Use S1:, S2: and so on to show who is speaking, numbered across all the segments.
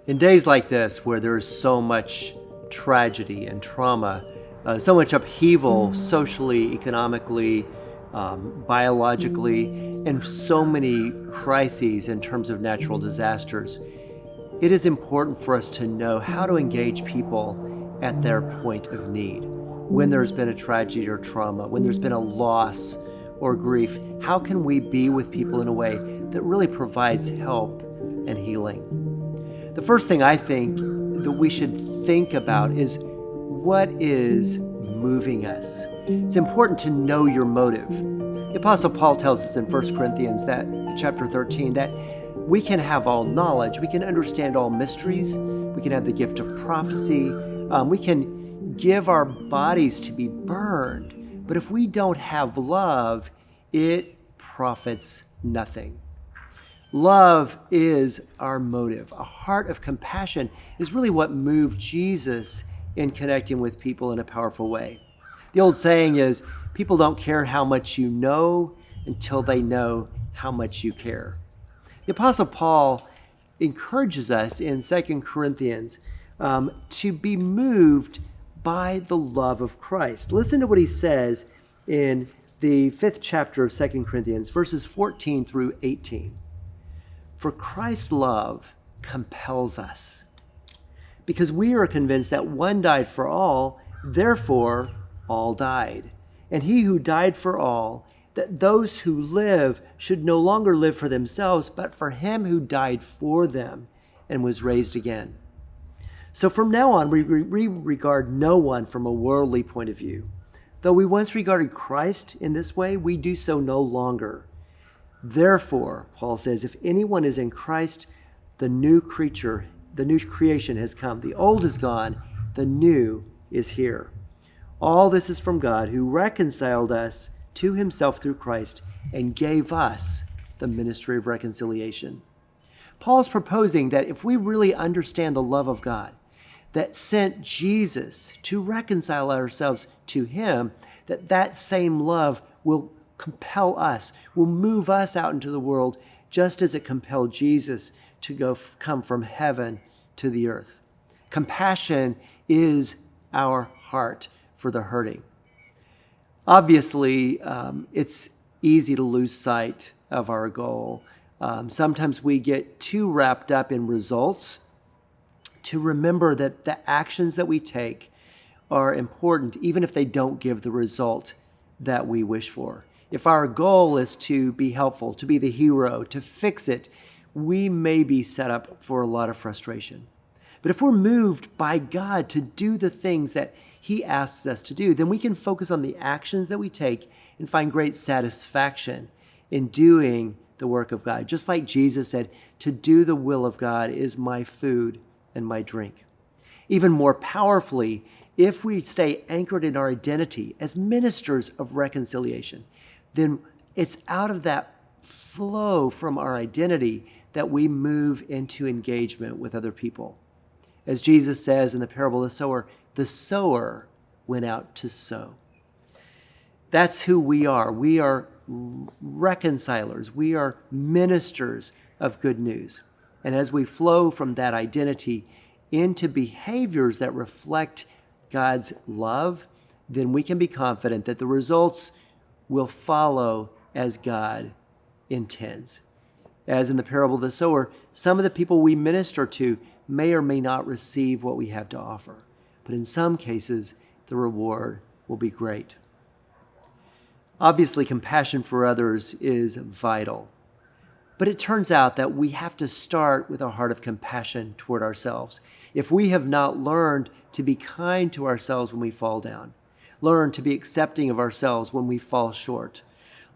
S1: In days like this, where there's so much tragedy and trauma, so much upheaval socially, economically, biologically, and so many crises in terms of natural disasters, it is important for us to know how to engage people at their point of need. When there's been a tragedy or trauma, when there's been a loss or grief, how can we be with people in a way that really provides help and healing? The first thing I think that we should think about is what is moving us. It's important to know your motive. The Apostle Paul tells us in 1 Corinthians that chapter 13 that we can have all knowledge, we can understand all mysteries, we can have the gift of prophecy, we can give our bodies to be burned, but if we don't have love, it profits nothing. Love is our motive. A heart of compassion is really what moved Jesus in connecting with people in a powerful way. The old saying is, people don't care how much you know until they know how much you care. The Apostle Paul encourages us in 2 Corinthians to be moved by the love of Christ. Listen to what he says in the 5th chapter of 2 Corinthians, verses 14 through 18. For Christ's love compels us, because we are convinced that one died for all, therefore all died. And he who died for all, that those who live should no longer live for themselves, but for him who died for them and was raised again. So from now on, we regard no one from a worldly point of view. Though we once regarded Christ in this way, we do so no longer. Therefore, Paul says, if anyone is in Christ, the new creation has come. The old is gone, the new is here. All this is from God, who reconciled us to himself through Christ and gave us the ministry of reconciliation. Paul's proposing that if we really understand the love of God that sent Jesus to reconcile ourselves to him, that same love will compel us, will move us out into the world just as it compelled Jesus to come from heaven to the earth. Compassion is our heart for the hurting. Obviously, it's easy to lose sight of our goal. Sometimes we get too wrapped up in results to remember that the actions that we take are important, even if they don't give the result that we wish for. If our goal is to be helpful, to be the hero, to fix it, we may be set up for a lot of frustration. But if we're moved by God to do the things that he asks us to do, then we can focus on the actions that we take and find great satisfaction in doing the work of God. Just like Jesus said, to do the will of God is my food and my drink. Even more powerfully, if we stay anchored in our identity as ministers of reconciliation, then it's out of that flow from our identity that we move into engagement with other people. As Jesus says in the parable of the sower went out to sow. That's who we are. We are reconcilers. We are ministers of good news. And as we flow from that identity into behaviors that reflect God's love, then we can be confident that the results will follow as God intends. As in the parable of the sower, some of the people we minister to may or may not receive what we have to offer. But in some cases, the reward will be great. Obviously, compassion for others is vital. But it turns out that we have to start with a heart of compassion toward ourselves. If we have not learned to be kind to ourselves when we fall down, learned to be accepting of ourselves when we fall short,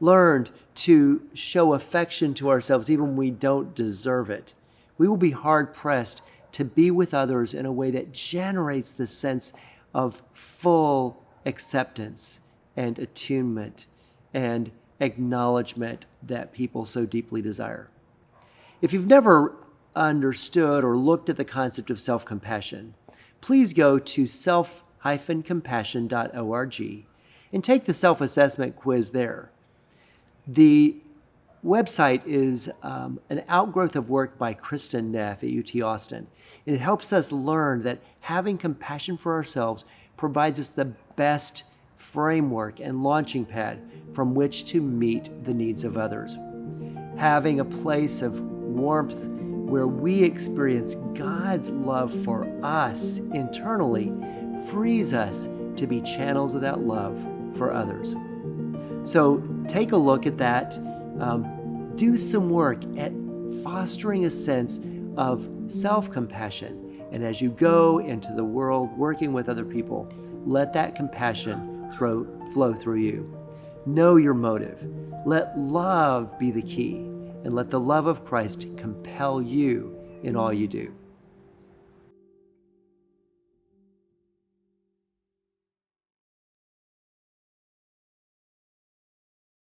S1: learned to show affection to ourselves even when we don't deserve it, we will be hard-pressed to be with others in a way that generates the sense of full acceptance and attunement and acknowledgement that people so deeply desire. If you've never understood or looked at the concept of self-compassion, please go to self-compassion.org and take the self-assessment quiz there. The website is an outgrowth of work by Kristen Neff at UT Austin. And it helps us learn that having compassion for ourselves provides us the best framework and launching pad from which to meet the needs of others. Having a place of warmth where we experience God's love for us internally frees us to be channels of that love for others. So take a look at that. Do some work at fostering a sense of self-compassion. And as you go into the world working with other people, let that compassion flow through you. Know your motive. Let love be the key, and let the love of Christ compel you in all you do.